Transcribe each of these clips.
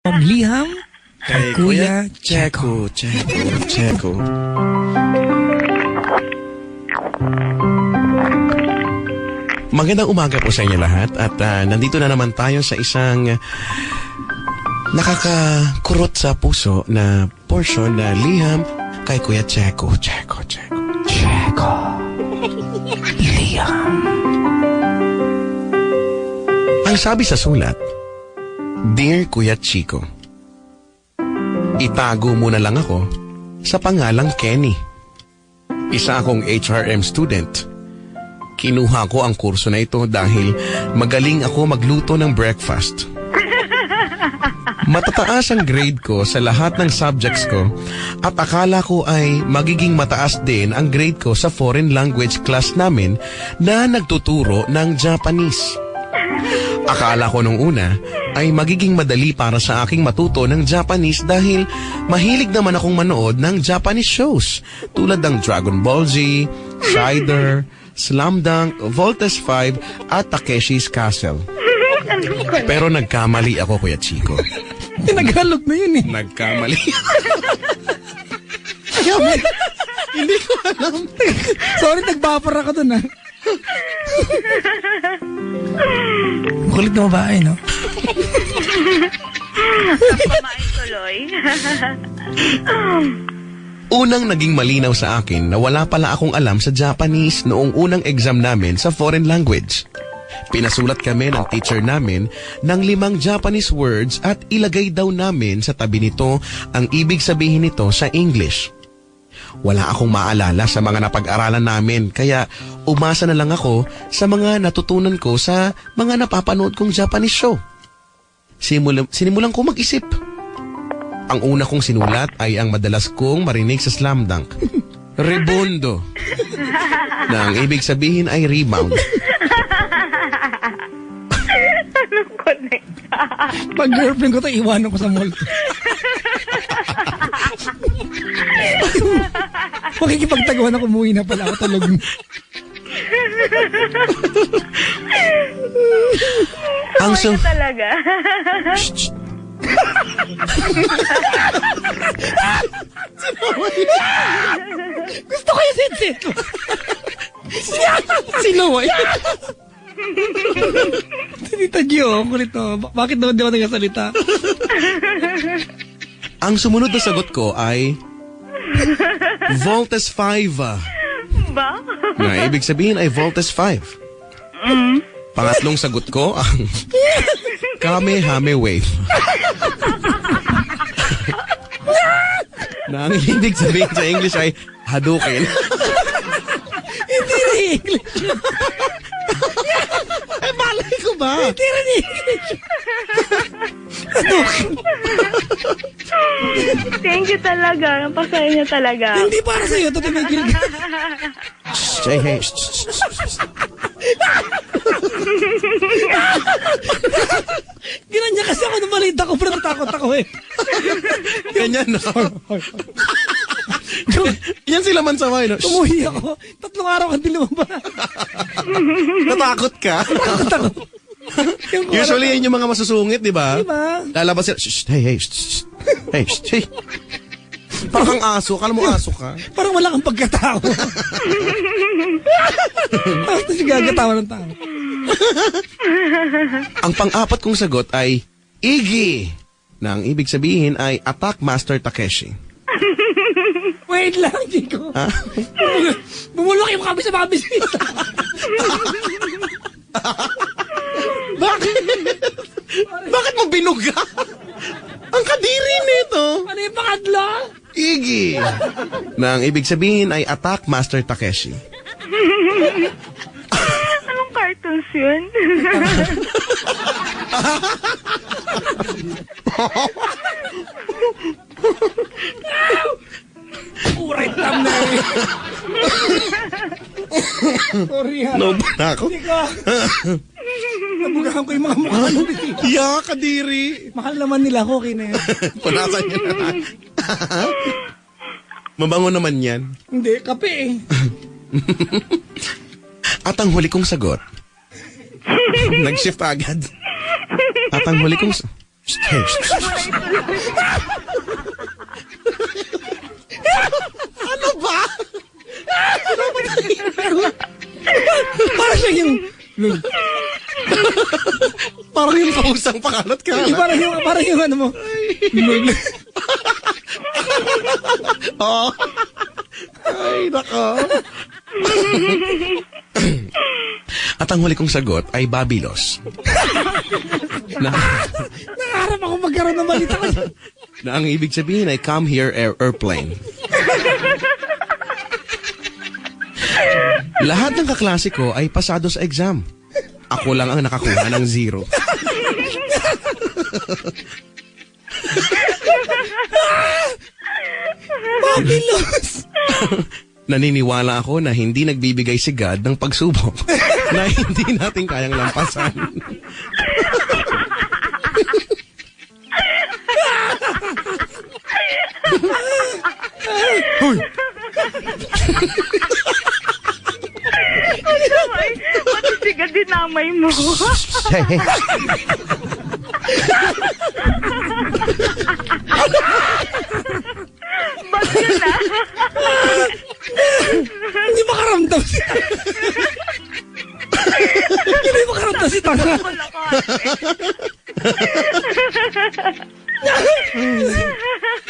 Liham Kay Kuya Checo. Magandang umaga po sa inyo lahat at nandito na naman tayo sa isang nakakakurot sa puso na portion na liham kay Kuya Checo. Liham. Ang sabi sa sulat, Dear Kuya Chico, itago mo na lang ako sa pangalang Kenny. Isa akong HRM student. Kinuha ko ang kurso na ito dahil magaling ako magluto ng breakfast. Matataas ang grade ko sa lahat ng subjects ko at akala ko ay magiging mataas din ang grade ko sa foreign language class namin na nagtuturo ng Japanese. Akala ko nung una ay magiging madali para sa aking matuto ng Japanese dahil mahilig naman akong manood ng Japanese shows tulad ng Dragon Ball Z, Shider, Slam Dunk, Voltes 5 at Takeshi's Castle. Pero nagkamali ako, Kuya Chico. Naghalog na yun eh. Nagkamali. Hindi ko alam. Sorry, nagbapar ako dun ah. Kulit na babae, no? Pamain tuloy. Unang naging malinaw sa akin na wala pala akong alam sa Japanese noong unang exam namin sa foreign language. Pinasulat kami ng teacher namin ng 5 Japanese words at ilagay daw namin sa tabi nito ang ibig sabihin nito sa English. Wala akong maalala sa mga napag-aralan namin kaya umasa na lang ako sa mga natutunan ko sa mga napapanood kong Japanese show. Sinimulan ko mag-isip. Ang una kong sinulat ay ang madalas kong marinig sa Slam Dunk. Rebondo. Na ang ibig sabihin ay rebound. Anong connect? Pag girlfriend ko to, iwanan ko sa mall. Makikipagtaguan ako, umuwi na pala ako, tulog. Ang Sorry na talaga. Gusto ko yung sensit ko. Sinaway. Salita Gio, kulit to. Bakit daw di ba nagsasalita? Ang sumunod na sagot ko ay Voltes 5. Ba? Na ibig sabihin ay Voltes 5. Pangatlong sagot ko ang Kamehame Wave. Na ang ibig sabihin sa English ay Hadouken. Hindi rin English. Eh, malay ko ba? Hindi rin English. Thank you talaga. Napasaya niya talaga. Hindi para sa'yo, ito tumigil ka. Hey. Ginanya kasi ako nung maliit ako, pero natakot ako eh. Ganyan na. Yan sila man samay, no? Umuhi ako. 3 araw kang dilumaba. Natakot ka? Usually yan yung mga masusungit, di ba? Diba? Lalabas sila, hey. Parang kang aso, kala mo aso ka. Parang wala kang pagkatao. Tapos gagatawa ng tao. Ang pang-apat kong sagot ay Iggy, na ang ibig sabihin ay Attack Master Takeshi. Wait lang, Chico. Ha? Bumulok yung kami sa mga bisita. Bakit? Bakit mo binuga? Ang kadiri nito. Ano yung pangatlo? Iggy, na ang ibig sabihin ay Attack Master Takeshi. Anong cartoons yun? Urit lang na eh. Sorry ha. No ba na ako? Hindi ka. Nabugahan ko yung mga mukha ng bisita. Ya, kadiri. Mahal naman nila, okay na yan. Punasan niya na lang. Mabango naman yan. Hindi, kape eh. At ang huli kong sagot, nag-shift agad. At ang huli kong... Hey, ano ba? Parang siya yung... Parang yung kausang pakalat-kalat. Parang yung ano mo. Oh. Ay, nako. At ang huli kong sagot ay Babilos. Nakaharap ako magkaroon ng balita ko. Na ang ibig sabihin ay come here airplane. Lahat ng kaklase ko ay pasado sa exam. Ako lang ang nakakuha ng 0. Babilos! Naniniwala ako na hindi nagbibigay si God ng pagsubok na hindi natin kayang lampasan. Hoy! Ay, pati siga dinamay mo. Ba't yun na? Hindi makaramdam siya. Hindi makaramdam si Tanga.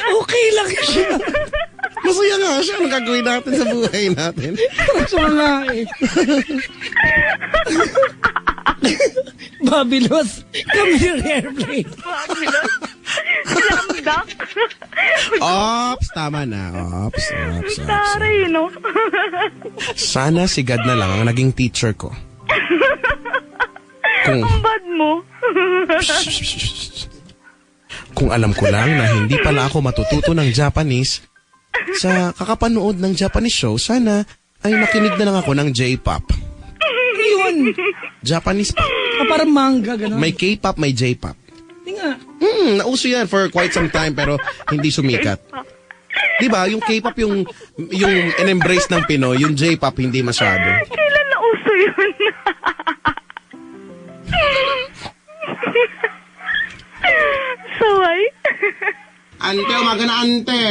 Okay lang siya. Masaya nga siya. Anong gagawin natin sa buhay natin? Siya nga eh. Babilos, come here airplane. Lamdak. Ops, tama na. Ops. Taray, no? Sana si God na lang ang naging teacher ko. Kung, Ang bad mo. kung alam ko lang na hindi pala ako matututo ng Japanese sa kakapanood ng Japanese show, sana ay nakinig na lang ako ng J-pop. Yun. Japanese pop. Parang manga, gano'n. May K-pop, may J-pop. Hindi nga. Nauso yan for quite some time pero hindi sumikat. Diba? Yung K-pop yung in-embrace ng Pinoy, yung J-pop hindi masyado. Kailan na uso yun? Saway? Ante, umaga na ante.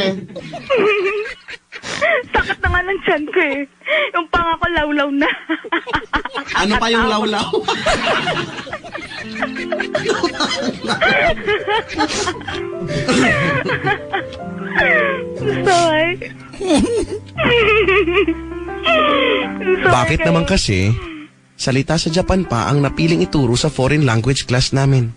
Sakit na nga ng tiyan ko eh. Yung panga ko lawlaw na. Ano pa yung lawlaw? Saway? Bakit naman kasi salita sa Japan pa ang napiling ituro sa foreign language class namin?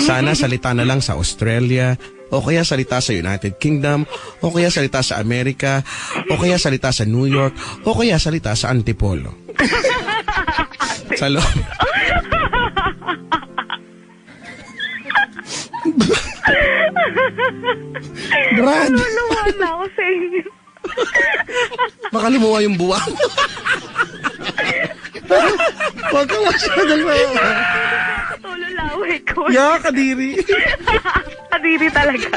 Sana salita na lang sa Australia, o kaya salita sa United Kingdom, o kaya salita sa Amerika, o kaya salita sa New York, o kaya salita sa Antipolo. Sa loob. Brad. Luluwa na ako sa inyo. Baka lumuha yung buwang. Huwag ka masyadong Tululaway ko. Ya, kadiri. Kadiri talaga.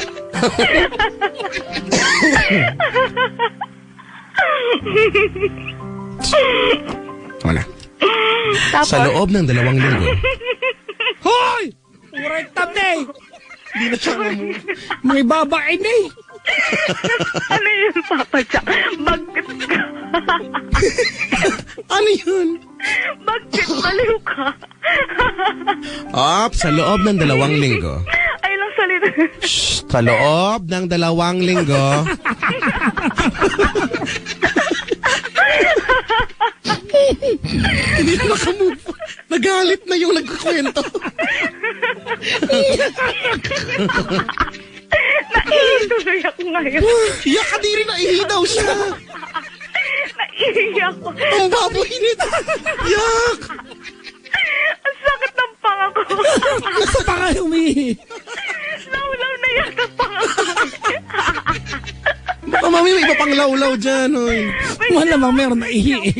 Wala. Tapos, Sa loob ng 2 linggo, Hoy! Urang tabne! hindi na siya mamu. May babae na eh. ano yun, Papa Jack? Bakit ka? Ano yun? Bakit baliw ka? Sa loob ng 2 linggo. Ay lang salita. Sa loob ng 2 linggo, hindi na makamove. Nagalit na yung nagkukwento. Naiituloy ako ngayon. Ya, kadiri na ihi daw siya. Naiiyak ako. Ang babuhinit. Yak! Ang sakit ng panga ko. Nasa pa nga umihi. Lawlaw na yata panga ko. Baka mami may iba pang lawlaw dyan, oy. Malamang meron na ihi eh.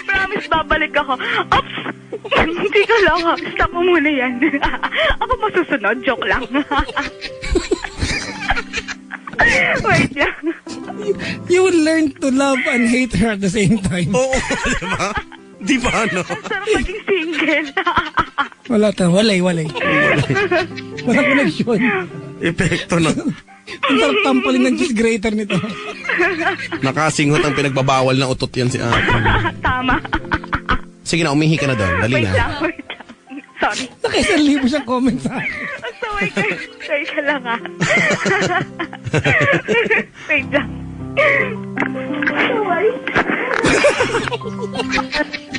Promise, babalik ako. Ops! Hindi ko lang. Stop mo muna yan. Ako masusunod. Joke lang. Wait lang. You will learn to love and hate her at the same time. Oo, di ba? Di ba, no? Sarap maging single. Wala ta, walay. Walang connection. Epekto na. Ang sarap tampalin ng cheese grater nito. Nakasinghot ang pinagbabawal na utot yan si ate. Tama. Sige na, umihi ka na doon. Dali Wait na. lang, wait lang. Sorry. Naka-1,000 siyang comment sa akin. Basta wait ka lang ha. Wait lang.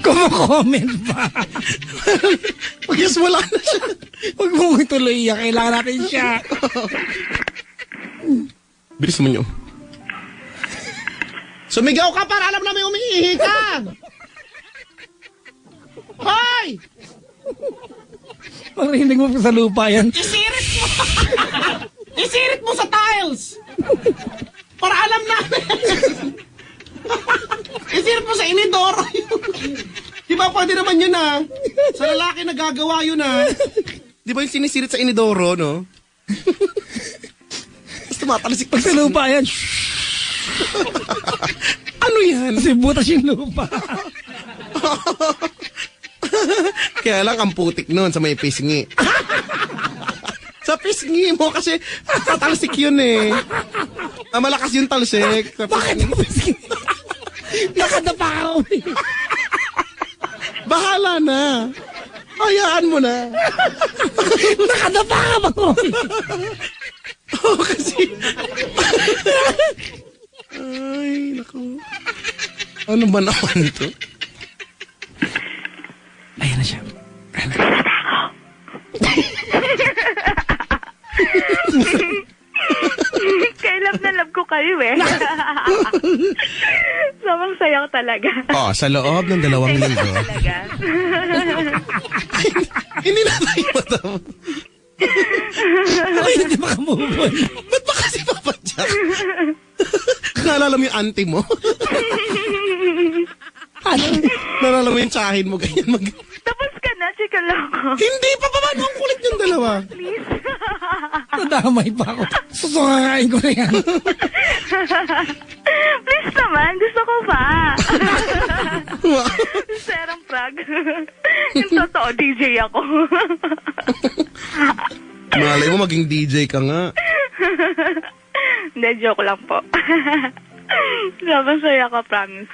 Comment pa. Yes, wala na siya. Huwag mong ituloy yan. Kailangan natin siya. Bilis mo nyo. Sumigaw ka para alam namin umiihi ka! Hoy! Marinig mo pa sa lupa yan. Isirit mo! Isirit mo sa tiles! Para alam namin! Isirit mo sa inidoro yun! Di ba pwede naman yun ah? Sa lalaki nagagawa yun ah! Di ba yung sinisirit sa inidoro, no? Tapos tumatalisik Pag sa lupa yan, Ano yan? kasi butas yung lupa. Kaya lang ang putik nun sa may pisngi. Sa pisngi mo kasi tatalsik yun eh. Malakas yung talsik. Sa Bakit pisngi. nakadapa ako? Bahala na. Hayaan mo na. Nakadapa ka ba ko? Oo kasi. Ay, naku. Ano ba naman ito? Ayan na siya. Kailan na love ko kayo eh. Sobrang saya ko talaga. Oh, sa loob ng 2 linggo. Talaga. Hindi na tayo matama. Ay, hindi makamove on. Ba't ba kasi papadyak? Naalala mo yung auntie mo? Ano? Naalala mo yung tsahin mo ganyan mag... Tapos ka na, chika lang ako. Hindi pa paano ang kulit yung dalawa? Please. Nadamay pa ako. Susungakain ko na yan. Please naman, gusto ko pa. Serang prag. Yung totoo, DJ ako. Malay mo maging DJ ka nga. Hindi, joke lang po. Sobrang saya ka, promise.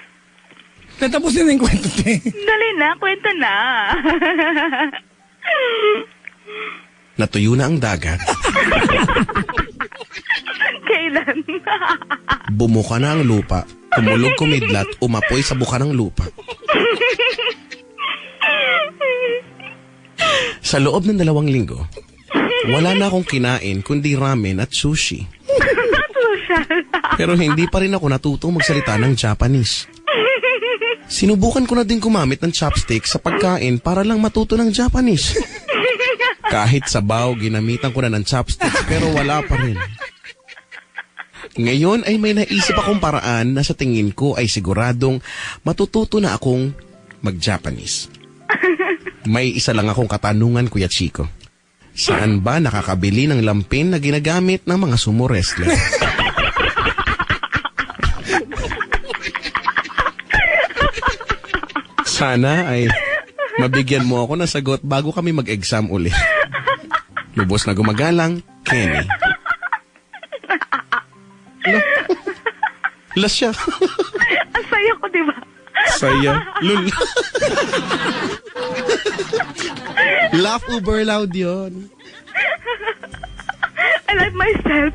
Natapusin na yung kwento, te. Dali na, kwento na. Natuyo na ang dagat. Kailan? Bumuka na ang lupa. Tumulog kumidlat, umapoy sa buka ng lupa. Sa loob ng 2 linggo, wala na akong kinain kundi ramen at sushi. Pero hindi pa rin ako natutong magsalita ng Japanese. Sinubukan ko na din gumamit ng chopstick sa pagkain para lang matuto ng Japanese. Kahit sabaw, ginamitan ko na ng chopsticks pero wala pa rin. Ngayon ay may naisip akong paraan na sa tingin ko ay siguradong matututo na akong mag-Japanese. May isa lang akong katanungan, Kuya Chico. Saan ba nakakabili ng lampin na ginagamit ng mga sumo wrestler? Sana ay mabigyan mo ako ng sagot bago kami mag-exam uli. Lubos na gumagalang, Kenny. Las siya. Ang saya ko, di ba? Saya. Lul. Laugh uber loud yun. I like myself.